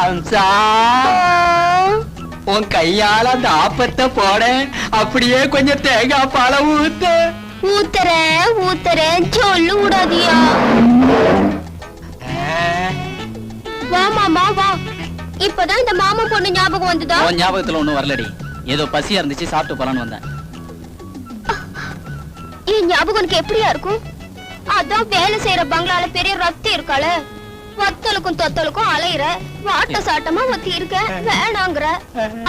அம்சா உன் கையால அந்த ஆப்பத்தை போட, அப்படியே கொஞ்சம் தேங்காய் பாலை ஊத்துறேன் சொல்லு விடாதியா. வா மாமா வா. இப்பதான் இந்த மாமா பொண்ணு ஞாபகம் வந்துதா? ஞாபகத்துல ஒண்ணும் வரலடி, ஏதோ பசியா இருந்துச்சு சாப்பிட்டு போலான்னு வந்தேன். என் ஞாபகம் எனக்கு எப்படியா இருக்கும்? அதான் வேலை செய்யற பங்களால பெரிய ரத்தி இருக்காள, வத்தலுக்கும் தொத்தலுக்கும் அலையிற, வாட்ட சாட்டமா ஒத்தி இருக்க வேணாங்கிற.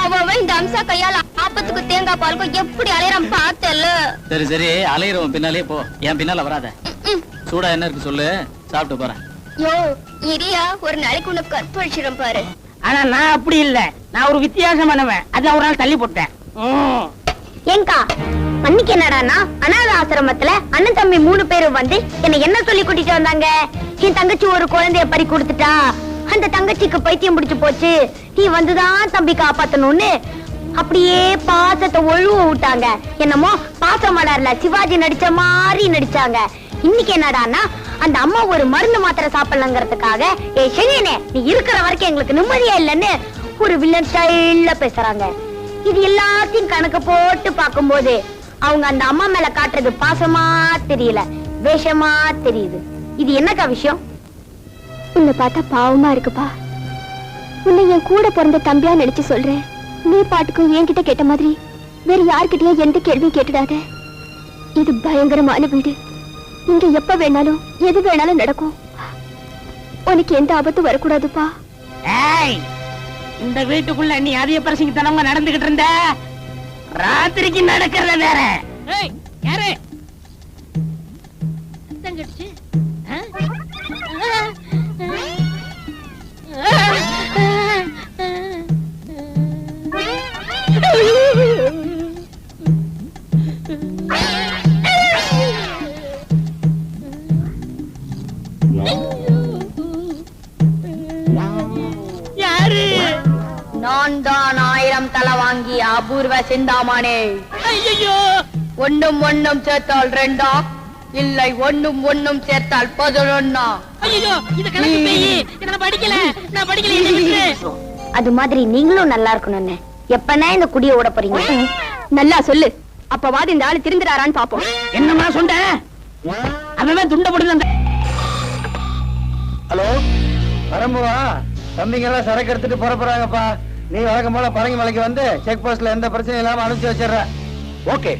அவன் இந்த அம்சா கையால ஆப்பத்துக்கு தேங்காய் பாலுக்கும் எப்படி அலையறான் பார்த்தல. சரி சரி அலையிறவன் பின்னாலே போ, என் பின்னால வராத. சூடா என்ன இருக்கு சொல்லு, சாப்பிட்டு போறேன். யோ இரியா, ஒரு நாளைக்கு உனக்கு கற்பழிச்சிடும் பாரு. ஆனா நான் அப்படி இல்ல, நான் ஒரு வித்தியாசமானவன். அதான் ஒரு நாள் தள்ளி போட்டேன். ஏங்கா அன்னைக்கு என்னடானா அனாத ஆசிரமத்துல அண்ணன் தம்பி 3 பேரும் வந்து என்ன சொல்லி கூட்டிட்டு வந்தாங்க? என் தங்கச்சி ஒரு குழந்தைய பறி கொடுத்துட்டா, அந்த தங்கச்சிக்கு பைத்தியம் பிடிச்சு போச்சு, நீ வந்துதான் தம்பி காப்பாத்தணும்னு அப்படியே பாசத்தை ஒழுவ விட்டாங்க. என்னமோ பாசமலர்ல சிவாஜி நடிச்ச மாதிரி நடிச்சாங்க. இன்னைக்கு என்னடானா அந்த அம்மா ஒரு மருந்து மாத்திரை சாப்பிடலங்கிறதுக்காக ஏ சனியனே நீ இருக்கிற வரைக்கும் எங்களுக்கு நிம்மதியா இல்லைன்னு ஒரு வில்லன் ஸ்டைல்ல பேசுறாங்க. இது எல்லாத்தையும் கணக்கு போட்டு பார்க்கும்போது அவங்க அந்த அம்மா மேல காட்டுறது பாசமா தெரியல, வேஷமா தெரியுது. இது என்னக்கா விஷயம்? உன்னை பார்த்தா பாவமா இருக்குப்பா. உன்னை என் கூட பிறந்த தம்பியா நினைச்சு சொல்றேன். நீ பாட்டுக்கும் என்கிட்ட கேட்ட மாதிரி வேற யார்கிட்டயும் எந்த கேள்வியும் கேட்டுடாத. இது பயங்கரமான வீடு, இங்க எப்ப வேணாலும் எது வேணாலும் நடக்கும். உனக்கு எந்த ஆபத்தும் வரக்கூடாதுப்பா. இந்த வீட்டுக்குள்ள நீ அதிக பிரசங்கித்தனமா நடந்துகிட்டு இருந்த, ராத்திரிக்கு நடக்கிறத வேற. யாரு தங்கச்சி? நான் தான் 1000 தலை வாங்கி அபூர்வ சிந்தாமணி. ஐயோ, ஒண்ணும் ஒண்ணும் சேர்த்தால் 2, இல்லை ஒண்ணும் ஒண்ணும் சேர்த்தால் 11. ஐயோ, இது கணக்கு பேய். நான் படிக்கல, நான் படிக்கல. அது மாதிரி நீங்களும் நல்லா இருக்கணும்னு எப்பனா இந்த குடிய ஓட போறீங்க? நல்லா சொல்லு, அப்பவாது இந்த ஆளு திருந்துறாரான்னு பாப்போம். என்னமா சொன்ன? அவன் துண்ட போடுது. ஹலோ வரம்புவா, தம்பிங்க எல்லாம் சரக்கு எடுத்துட்டு போறாங்கப்பா. நீ வழக்கம் போல பரங்கி மலைக்கு வந்து செக் போஸ்ட்ல எந்த பிரச்சனையும் இல்லாம அனுப்பிச்சு வச்சிடுற. ஓகே,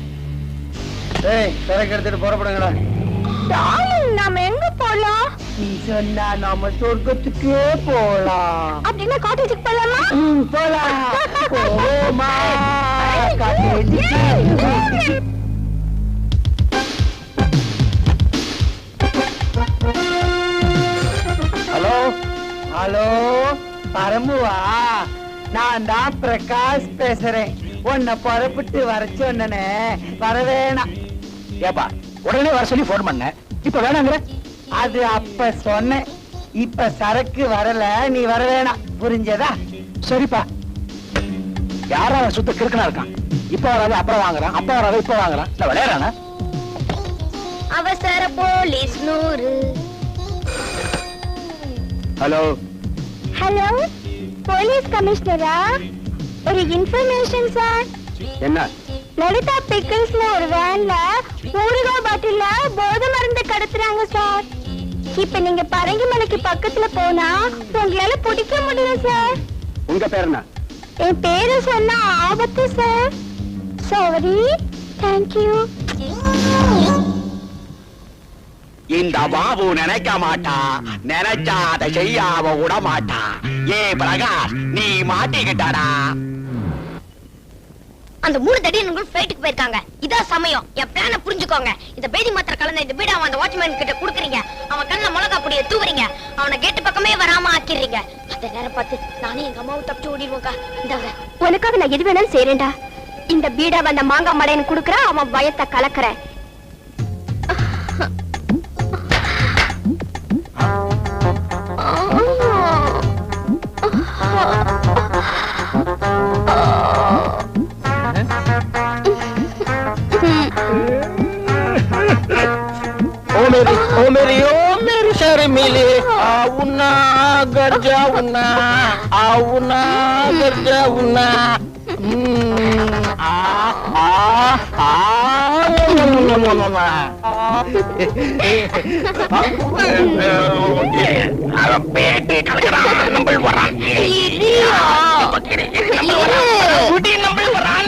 சரக்கு எடுத்துட்டு புறப்படுங்கடா. நாம எங்க போலாம்? நீ சொன்னா நாம சொர்க்கத்துக்கே போலாம். அப்படின்னா காட்டேஜுக்கு போலாமா? போலாம். போமா காட்டேஜுக்கு. ஹலோ ஹலோ பரம்புவா, நான் தான் பிரகாஷ் பேசுறேன். உன்னை புறப்பட்டு வர சொன்னே, வரவேணா. ஏப்பா உடனே வர சொல்லி போன் பண்ண, இப்ப வேணாங்கிற? அது அப்ப சொன்னேன், இப்ப சரக்கு வரல, நீ வரவேணா. புரிஞ்சதா? சரிப்பா. யாரா சுத்த கிறுக்கனா இருக்கான்? இப்ப வராது அப்புறம் வாங்குறான், அப்ப வராது இப்ப வாங்குறான். இல்ல விளையாடுறானா? அவசர போலீஸ் 100. ஹலோ ஹலோ, போலீஸ் கமிஷனரா? ஒரு இன்ஃபர்மேஷன் சார். என்ன? லலிதா பிக்கிள்ஸ்ல ஒரு வேன்ல ஊறுகாய் பாட்டில்ல போதை மருந்து கடத்துறாங்க சார். இப்ப நீங்க பரங்கிமலைக்கு பக்கத்துல போனா உங்களால பிடிக்க முடியும் சார். உங்க பேர் என்ன? என் பேரு சொன்னா ஆபத்து சார். சாரி. தேங்க்யூ. இந்த பாபு நினைக்க மாட்டா, நினைச்சா அதை செய்யாம விட மாட்டா. ஏ பிரகாஷ், நீ மாட்டிக்கிட்டாடா. அந்த 3 தடியன்கள் ஃளைட்டுக்கு போயிருக்காங்க. இதான் சமயம். என் பிளான புரிஞ்சுக்கோங்க. இந்த பேதி மாத்திர கலந்த இந்த பீடா அந்த வாட்ச்மேன் கிட்ட குடுக்குறீங்க. அவன் கண்ணுல மிளகா பொடியை தூவுறீங்க. அவனை கேட்டு பக்கமே வராம ஆக்கிடுறீங்க. அந்த நேரம் பார்த்து நானே எங்க அம்மாவை தப்பிச்சு ஓடிடுவோங்க. இந்தாங்க, உனக்காக நான் எது வேணாலும் செய்யறேன்டா. இந்த பீடா அந்த மாங்காய் மடையன் குடுக்குற, அவன் பயத்தை கலக்குறேன். ओ मेरी शर्मिले उन्ना గర్జా ఉన్నా అవునా గర్జా ఉన్నా பேட்டி கலக்கிறான் நம்ம வரான் நம்ம வரான்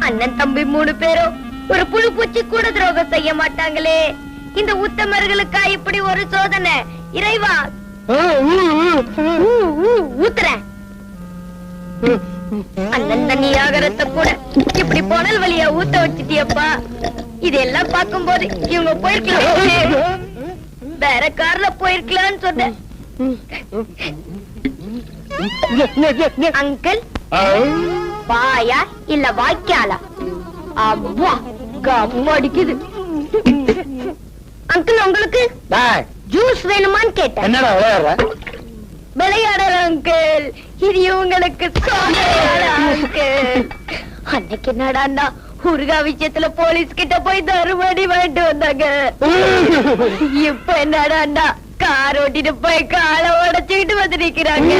அண்ணன் தம்பி 3 பேரும் ஒரு புழு பூச்சி கூட துரோகம் செய்ய மாட்டாங்களே. இந்த உத்தமர்களுக்கா இப்படி ஒரு சோதனை? இறைவா ஊத்துறேன். அண்ணன் தண்ணி ஆகரத்தை கூட இப்படி புனல் வழியா ஊத்த வச்சுட்டியப்பா. இதெல்லாம் பார்க்கும் போது இவங்க போயிருக்கலாம், வேற கார்ல போயிருக்கலாம்னு சொன்னேன். அங்கிள் வாயா இல்ல வாய்க்காலா? அவ்வா கம்ம அடிக்குது. அங்கிள் உங்களுக்கு ஜூஸ் வேணுமான்னு கேட்டேன். என்னடா விளையாடுற? விளையாடல அங்கிள், இது உங்களுக்கு அங்கிள். அன்னைக்கு என்னடா ஊர்கா விஷயத்துல போலீஸ் கிட்ட போய் தருமடி வாங்கிட்டு வந்தாங்க. இப்ப என்னடா கார் ஓட்டிட்டு போய் காலை உடைச்சுக்கிட்டு வந்து நிக்கிறாங்க.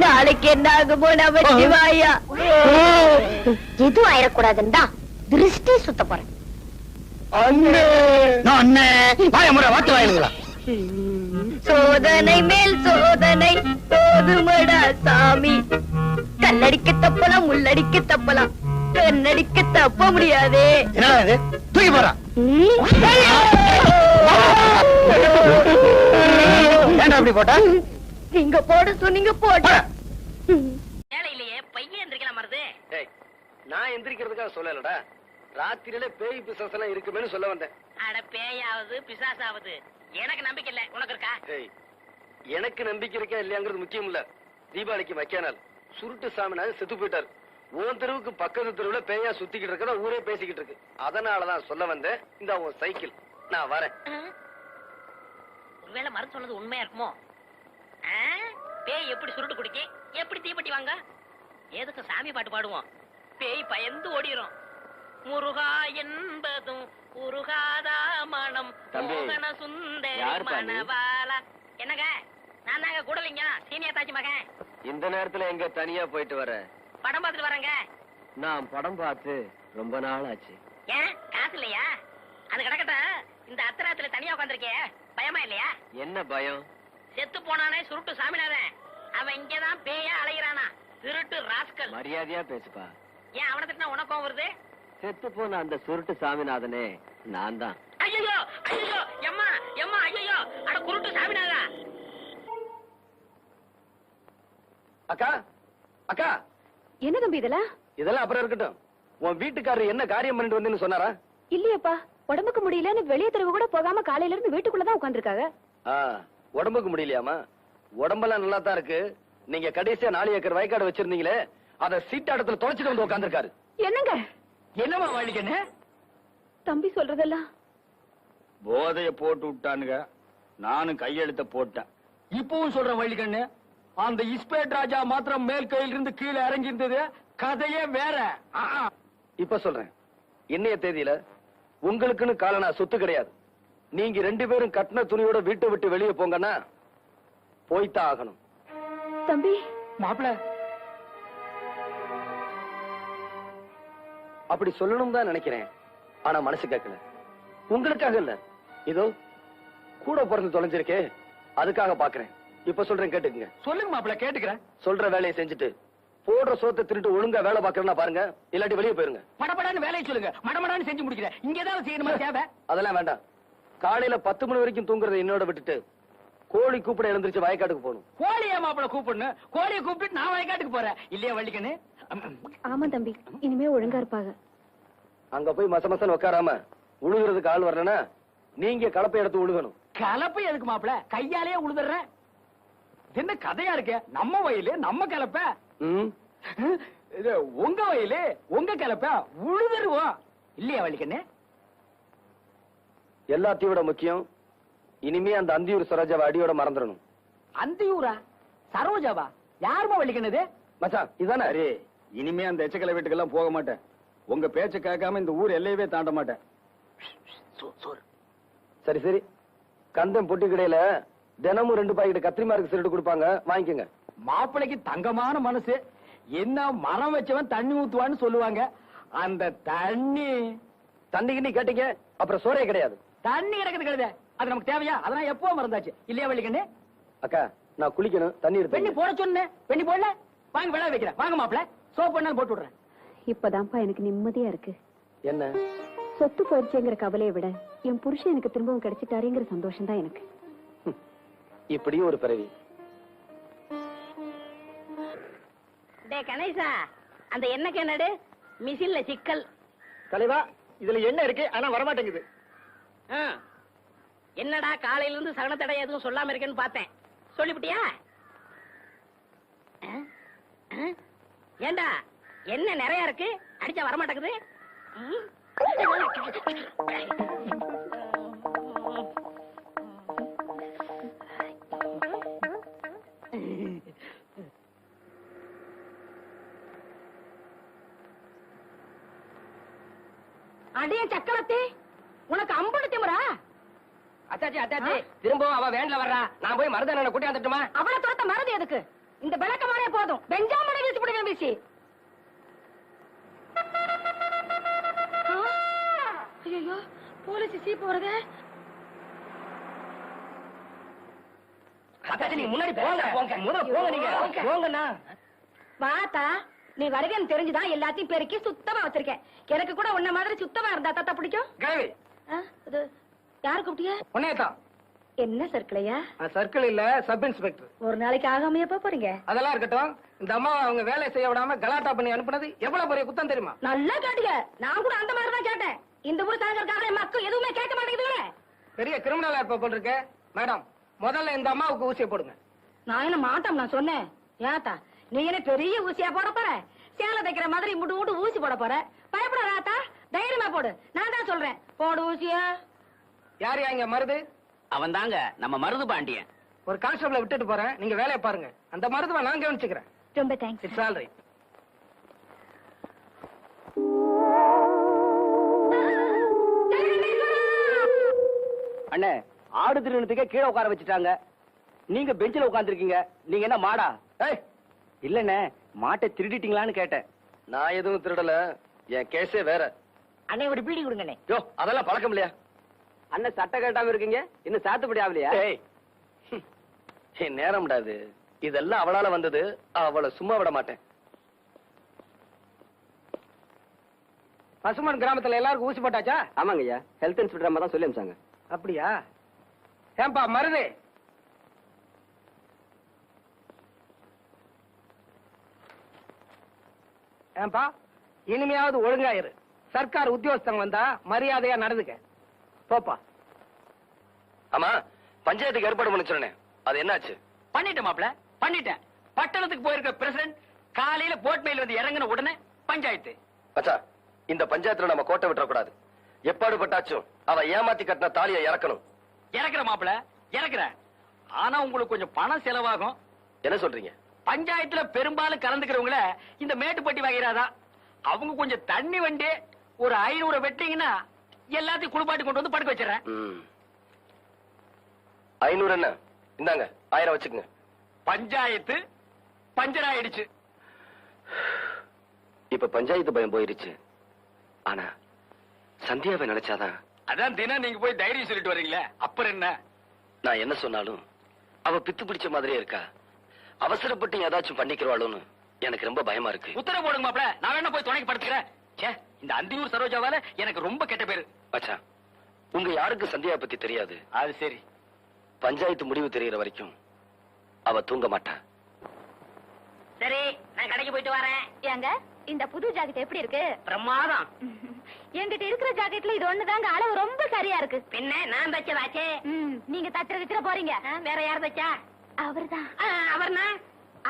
நாளைக்கு என்ன ஆகுமோ நமக்கு வாயா. எதுவும் ஆயிடக்கூடாதுன்னு தான் திருஷ்டி சுத்த போறேன். சோதனை மேல் சோதனை போதுமடா சாமி. கல்லடிக்க தப்பலாம், முள்ளடிக்க தப்பலாம், கண்ணடிக்க தப்ப முடியாதே. தூக்கி போறா அப்படி போட்டா நீங்க போட சொன்னீங்க போட்ட. வேலையிலேயே பையன் எந்திரிக்கலாம் மருது. நான் எந்திரிக்கிறதுக்காக சொல்லலடா, ராத்திரியில பேய் பிசாசு எல்லாம் இருக்குமேனு சொல்ல வந்தேன். அட பேயாவது பிசாசாவது எனக்கு நம்பிக்கை இல்ல, உனக்கு இருக்கா? எனக்கு நம்பிக்கை இருக்கா இல்லையாங்கிறது முக்கியம் இல்ல. தீபாவளிக்கு வைக்கானால் சுருட்டு சாமினாரு செத்து போயிட்டாரு. உன் தெருவுக்கு பக்கத்து தெருவுல பேயா சுத்திக்கிட்டு இருக்கா ஊரே பேசிக்கிட்டு இருக்கு. அதனாலதான் சொல்ல வந்தேன். இந்த உன் சைக்கிள், நான் வரேன். ஒருவேளை மருந்து சொன்னது உண்மையா இருக்குமோ? பேய் எப்படி சுருட்டு குடிக்க, எப்படி தீப்பெட்டி வாங்க, எதுக்கு சாமி பாட்டு பாடுவோம்? பேய் பயந்து ஓடிரும். முருகா என்பதும் உருகாதா மனம் மோகன சுந்தரி மணவாளா. என்னங்க நான் தாங்க கூடலிங்க சீனியர் தாச்சி மகன். இந்த நேரத்துல எங்க தனியா போயிட்டு வர? படம் பார்த்துட்டு வரேங்க. நான் படம் பார்த்து ரொம்ப நாள் ஆச்சு. ஏன் காசு இல்லையா? அது கிடக்கட்டும். இந்த அத்தராத்துல தனியா உட்காந்துருக்கே, பயமா இல்லையா? என்ன பயம்? செத்து போனானே சுருட்டு சாமிநாதன், அவன் இங்கதான் பேயா அலைகிறானா, திருட்டு ராஸ்கல். மரியாதையா பேசுப்பா. ஏன் அவனை திட்டினா உனக்கும் வருது? செத்து போன அந்த சுருட்டு சாமிநாதனே நான் தான். ஐயோ ஐயோ எம்மா எம்மா ஐயோ, அட குருட்டு சாமிநாதா. அக்கா அக்கா, என்ன தம்பி இதெல்லாம்? இதெல்லாம் அப்புறம் இருக்கட்டும். உன் வீட்டுக்காரர் என்ன காரியம் பண்ணிட்டு வந்தேன்னு சொன்னாரா? இல்லையப்பா, உடம்புக்கு முடியலன்னு வெளியே தெருவு கூட போகாம காலையில இருந்து வீட்டுக்குள்ளதான் உட்காந்துருக்காங்க. உடம்புக்கு முடியலையாமா? உடம்பெல்லாம் நல்லா தான் இருக்கு. நீங்க கடைசியா 4 ஏக்கர் வயக்காடு வச்சிருந்தீங்களே, அத சீட்டாடத்துல தொலைச்சிட்டு வந்து உட்காந்துருக்காரு. என்னங்க? என்னமா வழிக்கண்ணு? தம்பி சொல்றதெல்லாம் போதைய போட்டு விட்டானுங்க, நானும் கையெழுத்த போட்டேன். இப்பவும் சொல்ற வழிக்கண்ணு, அந்த இஸ்பேட் ராஜா மாத்திரம் மேல் கையில இருந்து கீழே இறங்கி இருந்தது, கதையே வேற. இப்ப சொல்றேன், இன்னைய தேதியில உங்களுக்குன்னு காலனா சொத்து கிடையாது. நீங்க 2 பேரும் கட்டின துணியோட வீட்டை விட்டு வெளியே போங்கன்னா போய்தான் ஆகணும். தம்பி மாப்பிள அப்படி சொல்லணும் தான் நினைக்கிறேன், ஆனா மனசு கேட்கல. உங்களுக்காக இல்ல, இதோ கூட பிறந்து தொலைஞ்சிருக்கே அதுக்காக பாக்குறேன். இப்ப சொல்றேன் கேட்டுக்குங்க. சொல்லுங்க மாப்பிள, கேட்டுக்கிறேன். சொல்ற வேலையை செஞ்சுட்டு போடுற சோத்தை திருட்டு ஒழுங்கா வேலை பாக்குறேன்னா பாருங்க, இல்லாட்டி வெளியே போயிருங்க. படபடான்னு வேலையை சொல்லுங்க, மடமடான்னு செஞ்சு முடிக்கிறேன். இங்க ஏதாவது செய்யணுமா தேவை? அதெல்லாம் வேண்டாம். காலையில 10 மணி வரைக்கும் தூங்குறதை என்னோட விட்டுட்டு கோழி கூப்பிட எழுந்திருச்சு வயக்காட்டுக்கு போகணும். கோழியா மாப்பிள கூப்பிடணும்? கோழியை கூப்பிட்டு நான் வயக்காட்டுக்கு போறேன் இல்லையா வள்ளிக்கண்ணு? ஆமா தம்பி, இனிமே ஒழுங்கா இருப்பாங்க. அங்க போய் மசமசன்னு உட்காராம உழுகுறதுக்கு ஆள் வரலன்னா நீங்க கலப்பை எடுத்து உழுகணும். கலப்பை எதுக்கு மாப்பிள? கையாலே உழுதுறேன். என்ன கதையா இருக்கு? நம்ம வயலு நம்ம கிளப்ப, ம், இது உங்க வயலு உங்க கிளப்ப, உழுதுருவோம் இல்லையா வள்ளிக்கண்ணு? எல்லாத்தையும் விட முக்கியம், இனிமே அந்த அந்தியூர் சரோஜாவை அடியோட மறந்துடணும். அந்தியூரா? சரோஜாவா? யாருமா வள்ளிக்கண்ணது? மச்சான் இதானே? சரி, இனிமே அந்த எச்சக்கலை வீட்டுக்கெல்லாம் போக மாட்டேன். உங்க பேச்ச கேட்காம இந்த ஊர் எல்லையவே தாண்ட மாட்டேன். சரி சரி, கந்தம் பொட்டி கடையில தினமும் 2 பாக்கெட் கத்திரிமாருக்கு சிரட்டு கொடுப்பாங்க, வாங்கிக்கோங்க. மாப்பிளைக்கு தங்கமான மனசு, என்ன மரம் வச்சவன் தண்ணி ஊத்துவான்னு சொல்லுவாங்க. அந்த தண்ணி தண்ணிக்கு நீ கேட்டீங்க, அப்புறம் சோறே கிடையாது. தண்ணி கிடக்குது கிடையாது, அது நமக்கு தேவையா? அதெல்லாம் எப்போ மறந்தாச்சு இல்லையா வள்ளிக்கண்ணு? அக்கா நான் குளிக்கணும், தண்ணி பெண்ணி எடுத்து. போட சொன்னேன், பெண்ணி போடல. வாங்க விளை வைக்கிறேன், வாங்க மாப்பிள, சோப் பண்ணாலும் போட்டு விடுறேன். இப்பதான்ப்பா எனக்கு நிம்மதியா இருக்கு. என்ன? சொத்து போயிடுச்சுங்கிற கவலையை விட என் புருஷன் எனக்கு திரும்பவும் கிடைச்சிட்டாருங்கிற சந்தோஷம் தான் எனக்கு. இப்படியும் ஒரு பிறவி. டே கணேசா, அந்த எண்ணெய் என்னடு மிஷின்ல சிக்கல். தலைவா, இதுல என்ன இருக்கு ஆனா வரமாட்டேங்குது. ஆ. என்னடா காலையில இருந்து சகன தடை எதுவும் சொல்லாம இருக்கேன்னு பார்த்தேன், சொல்லிவிட்டியா? ஏண்டா என்ன நிறைய இருக்கு, அடிச்சா வரமாட்டேங்குது. ம்? அடிய சக்கரத்தி, உனக்கு அம்புடு திமுறா? அத்தாச்சி அத்தாச்சி, திரும்பவும் அவ வேன்ல வர்றா. நான் போய் மருதனை கூட்டி வந்துட்டுமா? அவளை துரத்த மறதி எதுக்கு? இந்த விளக்கமானே போதும், பெஞ்சாமனை வீசி விடுவேன் வீசி. ஐயோ, போலீஸ் சீப்பு வருது. அத்தாச்சி நீங்க முன்னாடி போங்க, போங்க முதல்ல போங்க, நீங்க போங்கண்ணா. வாத்தா, நீ வருகன்னு தெரிஞ்சுதான் எல்லாத்தையும் பெருக்கி சுத்தமா வச்சிருக்கேன். எனக்கு கூட உன்ன மாதிரி சுத்தமா இருந்தா தாத்தா பிடிக்கும். கிழவி இது யாரு கூப்பிட்டியா? உன்னையத்தான். என்ன சர்க்கிளையா? சர்க்கிள் இல்ல, சப் இன்ஸ்பெக்டர். ஒரு நாளைக்கு ஆகாமையா போறீங்க? அதெல்லாம் இருக்கட்டும், இந்த அம்மா அவங்க வேலை செய்ய விடாம கலாட்டா பண்ணி அனுப்புனது எவ்வளவு பெரிய குத்தம் தெரியுமா? நல்லா கேட்டீங்க, நான் கூட அந்த மாதிரி தான் கேட்டேன். இந்த ஊர் தலைவருக்காக என் மக்கள் எதுவுமே கேட்க மாட்டேங்குதுங்களே. பெரிய கிரிமினலா இருப்ப போல் இருக்கு. மேடம், முதல்ல இந்த அம்மாவுக்கு ஊசியை போடுங்க. நான் என்ன மாட்டோம் நான் சொன்னேன். ஏத்தா, நீ என்ன பெரிய ஊசியா போட போற? சேலை தைக்கிற மாதிரி முட்டு முட்டு ஊசி போட போற? பயப்படாதா, தைரியமா போடு. நான் தான் சொல்றேன், போடு ஊசியா. யார் இங்க மருது? அவன் தாங்க நம்ம மருது பாண்டியன். ஒரு கான்ஸ்டபிள விட்டுட்டு போறேன், நீங்க வேலையை பாருங்க. அந்த மருதுவை நான் கவனிச்சுக்கிறேன். ரொம்ப தேங்க்ஸ். It's all right. அண்ணே, ஆடு திருநத்துக்கே கீழே உட்கார வச்சுட்டாங்க. நீங்க பெஞ்சில உட்கார்ந்துருக்கீங்க. நீங்க என்ன மாடா? ஏய், இல்லண்ணே, மாட்டை திருடிட்டீங்களான்னு கேட்டேன். நான் எதுவும் திருடல, என் கேஸே வேற. அண்ணே ஒரு பீடி கொடுங்கண்ணே. யோ, அதெல்லாம் பழக்கம் இல்லையா? அண்ணன் சட்டை கேட்டாம இருக்கீங்க, இன்னும் சாத்துப்படி ஆகலையா? ஏய், என் நேரம் விடாது. இதெல்லாம் அவளால வந்தது, அவளை சும்மா விட மாட்டேன். பசுமன் கிராமத்துல எல்லாருக்கும் ஊசி போட்டாச்சா? ஆமாங்க ஐயா, ஹெல்த் இன்ஸ்பெக்டர் அம்மா தான் சொல்லி அனுப்பிச்சாங்க. அப்படியா? ஏன்பா மருது, ஏன்பா இனிமையாவது ஒழுங்காயிரு. சர்க்கார் உத்தியோகஸ்தங்க வந்தா மரியாதையா நடந்துக்க. போப்பா. ஆமா, பஞ்சாயத்துக்கு ஏற்பாடு பண்ண சொன்னேன், அது என்னாச்சு? பண்ணிட்டேன் மாப்பிள, பண்ணிட்டேன். பட்டணத்துக்கு போயிருக்க பிரசிடண்ட் காலையில போட் மேல வந்து இறங்கின உடனே பஞ்சாயத்து. மச்சா, இந்த பஞ்சாயத்துல நம்ம கோட்டை விட்டுற கூடாது. எப்பாடு பட்டாச்சும் அவ ஏமாத்தி கட்டின தாலியை இறக்கணும். இறக்குற மாப்பிள, இறக்குறேன். ஆனா உங்களுக்கு கொஞ்சம் பணம் செலவாகும். என்ன சொல்றீங்க? பஞ்சாயத்துல பெரும்பாலும் கலந்துக்கிறவங்கள இந்த மேட்டுப்பட்டி வகைராதான். அவங்க கொஞ்சம் தண்ணி வண்டி ஒரு 500 வெட்டிங்கன்னா எல்லாத்தையும் குளிப்பாட்டி கொண்டு வந்து படுக்க வச்சிடறேன். 500 என்ன? இந்தாங்க 1000 வச்சுக்கோங்க. பஞ்சாயத்து பஞ்சர் ஆயிடுச்சு. இப்ப பஞ்சாயத்து பயம் போயிருச்சு. ஆனா சந்தியாவை நினைச்சாதான். அதான் தினம் நீங்க போய் தைரியம் சொல்லிட்டு வர்றீங்களே, அப்புறம் என்ன? நான் என்ன சொன்னாலும் அவ பித்து பிடிச்ச மாதிரியே இருக்கா. அவசரப்பட்டு ஏதாச்சும் பண்ணிக்கிறவாளோன்னு எனக்கு ரொம்ப பயமா இருக்கு. உத்தரவு போடுங்க மாப்பிள, நான் வேணா போய் துணைக்கு படுத்துக்கிறேன். ச்சே, இந்த அந்தியூர் சரோஜாவால எனக்கு ரொம்ப கெட்ட பேரு. மச்சான், உங்க யாருக்கு சந்தியா பத்தி தெரியாது. அது சரி. பஞ்சாயத்து முடிவு தெரியற வரைக்கும் அவ தூங்க மாட்டா. சரி, நான் கடைக்கு போயிட்டு வரேன். ஏங்க, இந்த புது ஜாக்கெட் எப்படி இருக்கு? பிரமாதம். என்கிட்ட இருக்கிற ஜாக்கெட்ல இது ஒண்ணுதாங்க அளவு ரொம்ப சரியா இருக்கு. பின்ன நான் தச்சதாச்சே. நீங்க தச்சுற போறீங்க. வேற யார் தச்சா? அவர்தான். அவர்னா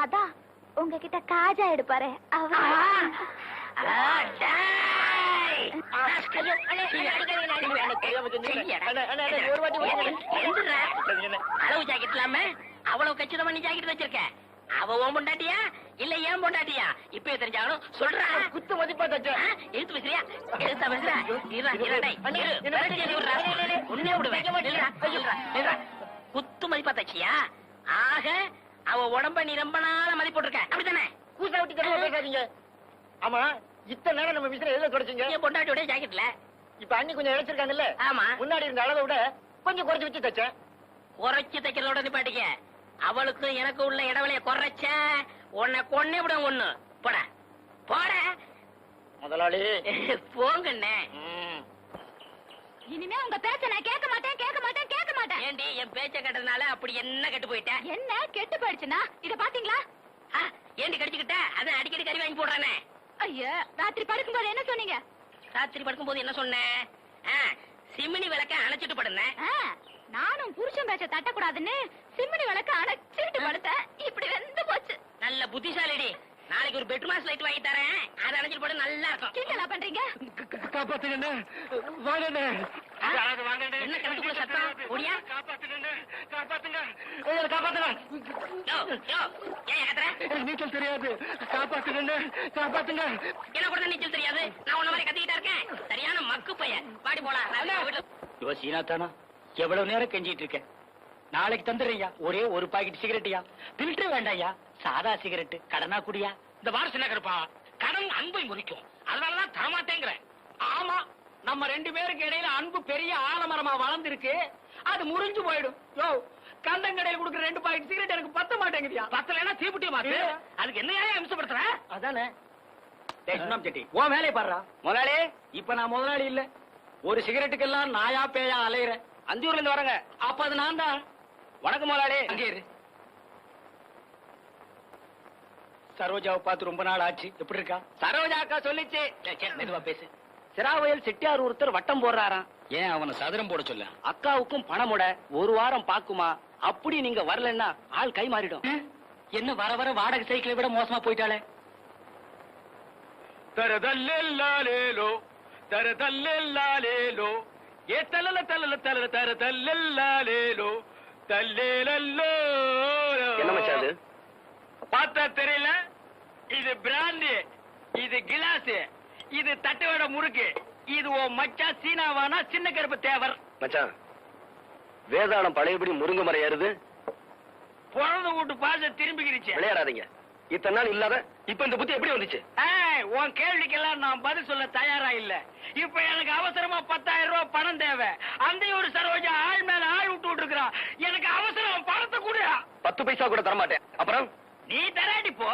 அதான் உங்ககிட்ட காஜா எடுப்பாரு அவர். அளவு ஜாக்கெட் இல்லாம அவ்வளவு கச்சிதமா நீ ஜாக்கெட் வச்சிருக்க. அவ ஓன் பொண்டாட்டியா இல்ல ஏன் பொண்டாட்டியா? இப்ப தெரிஞ்சாலும் சொல்றா. குத்து மதிப்பா தச்சேன். எழுத்து பேசுறியா? எழுத்தா பேசுறா? உன்னே விடுவேன். குத்து மதிப்பா தச்சியா? ஆக அவ உடம்ப நீ ரொம்ப நாள மதிப்பு போட்டிருக்க, அப்படித்தானே? கூசா விட்டு தடவை பேசாதீங்க. ஆமா, இத்தனை நேரம் நம்ம விசிற எதுல குறைச்சிங்க? என் பொண்டாட்டியோட ஜாக்கெட்ல. இப்ப அண்ணி கொஞ்சம் இழைச்சிருக்காங்கல்ல? ஆமா. முன்னாடி இருந்த அளவை விட கொஞ்சம் குறைச்சு வச்சு தச்சேன். குறைச்சு தைக்கிறதோட நிப்பாட்டிக்க. அவளுக்கு எனக்கு உள்ள இடவெளிய குறைச்ச உன்னை கொன்னே விட ஒண்ணு. போட போட முதலாளி போங்கண்ணே. இனிமே உங்க பேச்ச நான் கேட்க மாட்டேன், கேட்க மாட்டேன், கேட்க மாட்டேன். ஏண்டி என் பேச்ச கேட்டதுனால அப்படி என்ன கெட்டு போயிட்ட? என்ன கெட்டு போயிடுச்சுன்னா இத பாத்தீங்களா? ஏண்டி கடிச்சுக்கிட்ட? அதான் அடிக்கடி கறி வாங்கி போடுறானே. ஐயோ, ராத்திரி படுக்கும்போது என்ன சொன்னீங்க? ராத்திரி படுக்கும்போது என்ன சொன்னேன்? சிமினி விளக்க அணைச்சிட்டு படுனேன். நானும் புருஷன் பேச்ச தட்டக்கூடாதுன்னு சிம்னி விளக்க அணைச்சிட்டு படுத்தேன். இப்படி வெந்து போச்சு. நல்ல புத்திசாலிடி. நாளைக்கு ஒரு பெட்ரூம் லைட் வாங்கி தரேன், அதை அணைச்சிட்டு போட நல்லா இருக்கும். என்ன பண்றீங்க? காப்பாத்துங்க வாங்க. என்ன கிணத்துக்குள்ள சத்தம்? ஓடியா? காப்பாத்துங்க. யோ, யோ, ஏன் கத்துற? நீச்சல் தெரியாது. காப்பாத்துங்க. என்ன கூட நீச்சல் தெரியாது? நான் உன்ன மாதிரி கத்திக்கிட்டா இருக்கேன். சரியான மக்கு பையன். பாடி போலாம். இவ சீனாத்தானா? எவ்வளவு நேரம் கெஞ்சிட்டு இருக்கேன். நாளைக்கு தந்துடுறீங்க. ஒரே ஒரு பாக்கெட் சிகரெட்டியா? பில்டர் வேண்டாயா, சாதா சிகரெட். கடனா குடியா? இந்த வாரசு நகர்ப்பா கடன் அன்பை முறிக்கும், அதனாலதான் தரமாட்டேங்கிறேன். ஆமா, நம்ம ரெண்டு பேருக்கு இடையில அன்பு பெரிய ஆலமரமா வளர்ந்துருக்கு. அது முறிஞ்சு போயிடும். யோ, கந்தங்கடையில் கொடுக்குற 2 பாக்கெட் சிகரெட் எனக்கு பத்த மாட்டேங்குதியா? பத்தலைன்னா தீப்புட்டிய மாத்து. அதுக்கு என்ன அம்சப்படுத்துற? அதானே. சுண்ணாம்பு செட்டி, உன் வேலையை பாடுறா. முதலாளி இப்ப நான் முதலாளி இல்ல. ஒரு சிகரெட்டுக்கெல்லாம் நாயா பேயா அலையிறேன். அந்தியூர்ல இருந்து வரங்க. அப்ப அது நான் தான். வணக்கம் முதலாளி. அங்கே இரு. சரோஜாவை பார்த்து ரொம்ப நாள் ஆச்சு. எப்படி இருக்கா? சரோஜா அக்கா சொல்லிச்சு. மெதுவா பேசு. சிராவயல் செட்டியார் ஒருத்தர் வட்டம் போடுறாராம். ஏன் அவனை சதுரம் போட சொல்ல? அக்காவுக்கும் பணமுட 1 வாரம் பாக்குமா. அப்படி நீங்க வரலன்னா ஆள் கை மாறிடும். என்ன வர வர வாடகை சைக்கிளை விட மோசமா போயிட்டாளே. தரதல்லேலோ தரதல்லேலோ ஏ தலல தலல தலல தரதல்லேலோ தல்லேலோ. என்ன மச்சான் அது? பார்த்தா தெரியல? இது பிராந்தி, இது கிளாஸ், இது தட்டுவட முறுக்கு. இது ஓ மச்சா சீனாவானா சின்ன கருப்பு தேவர். மச்சான், வேதாளம் பழையபடி முருங்க மரம் ஏறுது. பிறந்த வீட்டு பாச திரும்பிக்கிருச்சு. விளையாடாதீங்க. இத்தனை நாள் இல்லாத இப்ப இந்த புத்தி எப்படி வந்துச்சு? உன் கேள்விக்கெல்லாம் நான் பதில் சொல்ல தயாரா இல்ல. இப்ப எனக்கு அவசரமா 10,000 ரூபாய் பணம் தேவை. அந்த ஒரு சரோஜா ஆள் மேல ஆள் விட்டு இருக்கிறா. எனக்கு அவசரம், பணத்தை கூட 10 பைசா கூட தரமாட்டேன். அப்புறம் நீ தராடி போ.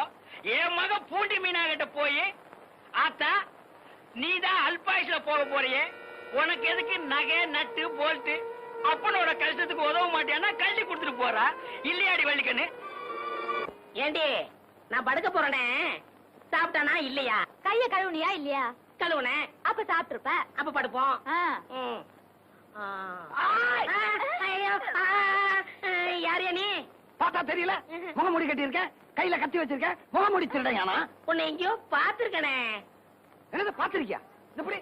என் மக பூண்டி மீனா கிட்ட போய், ஆத்தா நீதான் அல்பாயுஷ்ல போக போறியே, உனக்கு எதுக்கு நகை நட்டு போல்ட்டு, அப்பனோட கஷ்டத்துக்கு உதவ மாட்டேன்னா கல்வி கொடுத்துட்டு போறா. இல்லையாடி வள்ளிக்கண்ணு? ஏண்டி நான் படுக்க போறேனே, சாப்பிட்டானா இல்லையா? கைய கழுவுனியா இல்லையா? கழுவுனேன். அப்ப சாப்பிட்டுருப்ப. அப்ப படுப்போம். யாரையா நீ? பார்த்தா தெரியல? முகமூடி கட்டி இருக்க, கையில கத்தி வச்சிருக்க, முகமூடி திருடையானா? உன்னை எங்கேயோ பாத்துருக்கனே. என்னது பாத்திருக்கியா? எப்படி?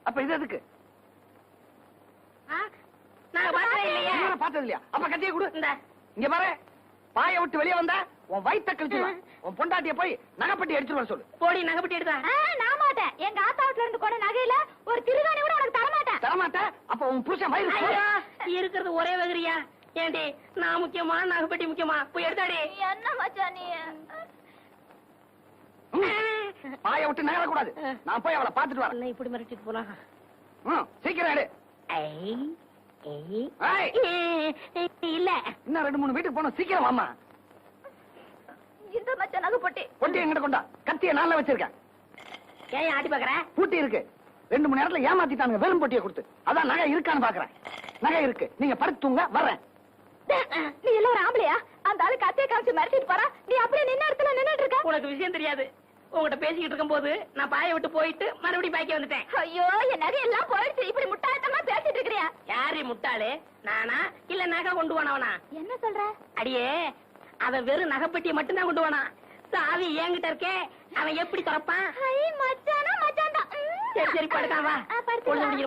அப்ப இது எதுக்கு? நான் பார்த்தேன் இல்லையா? பார்த்தது இல்லையா? அப்ப கத்தியை கொடு. இந்த இங்க பாரு, பாய விட்டு வெளியே வந்தா உன் வயித்த கழிச்சுடுவேன். உன் பொண்டாட்டிய போய் நகைப்பட்டி எடுத்துட்டு வர சொல்லு. போடி நகைப்பட்டி எடுத்தா? நான் மாட்டேன். எங்க ஆத்தா வீட்டுல இருந்து கொண்ட நகையில ஒரு திருகாணி கூட உனக்கு தரமாட்டேன். தரமாட்டேன்? அப்ப உன் புருஷன் வயிறு இருக்கிறது ஒரே வகரியா? ஏண்டி நான் முக்கியமா நகைப்பட்டி முக்கியமா? போய் எடுத்தாடி. என்ன மச்சான் நீ? பாய விட்டு நகர கூடாது. நான் போய் அவளை பாத்துட்டு வரேன். இப்படி மிரட்டிட்டு போனா சீக்கிரம் எடு. இல்ல இன்னும் 2-3 வீட்டுக்கு போன. சீக்கிரம் வாமா. இந்த மச்சான் நகை போட்டி பொட்டி எங்கிட்ட கொண்டா. கத்திய நாள்ல வச்சிருக்கேன். ஏன் ஆட்டி பாக்குற? பூட்டி இருக்கு. 2-3 நேரத்துல ஏமாத்திட்டானுங்க வெறும் பொட்டியை கொடுத்து. அதான் நகை இருக்கான்னு பாக்குறேன். நகை இருக்கு. நீங்க படுத்துங்க, வர்றேன். நீ எல்லாம் ஒரு ஆம்பளையா? அந்த ஆளு கத்திய காமிச்சு மிரட்டிட்டு போறா. நீ அப்படியே நின்ன இடத்துல நின்னுட்டு இருக்க. உனக்கு விஷயம் தெரியாது. உங்ககிட்ட பேசிக்கிட்டு இருக்கும்போது நான் பாய விட்டு போயிட்டு மறுபடியும் பாய்க்க வந்துட்டேன். ஐயோ என் நகை எல்லாம் போயிடுச்சு. இப்படி முட்டாள்தனமா பேசிட்டு இருக்கிறியா? யாரு முட்டாளு, நானா இல்ல நகை கொண்டு போனவனா? என்ன சொல்ற? அடியே, அவன் வெறும் நகைப்பெட்டியை மட்டும்தான் கொண்டு போனான். சாவி என்கிட்ட இருக்கே, அவன் எப்படி திறப்பான்? மச்சானா மச்சான் தான். சரி சரி படுக்கான் வா. படுத்து பொழுது முடிக்கிற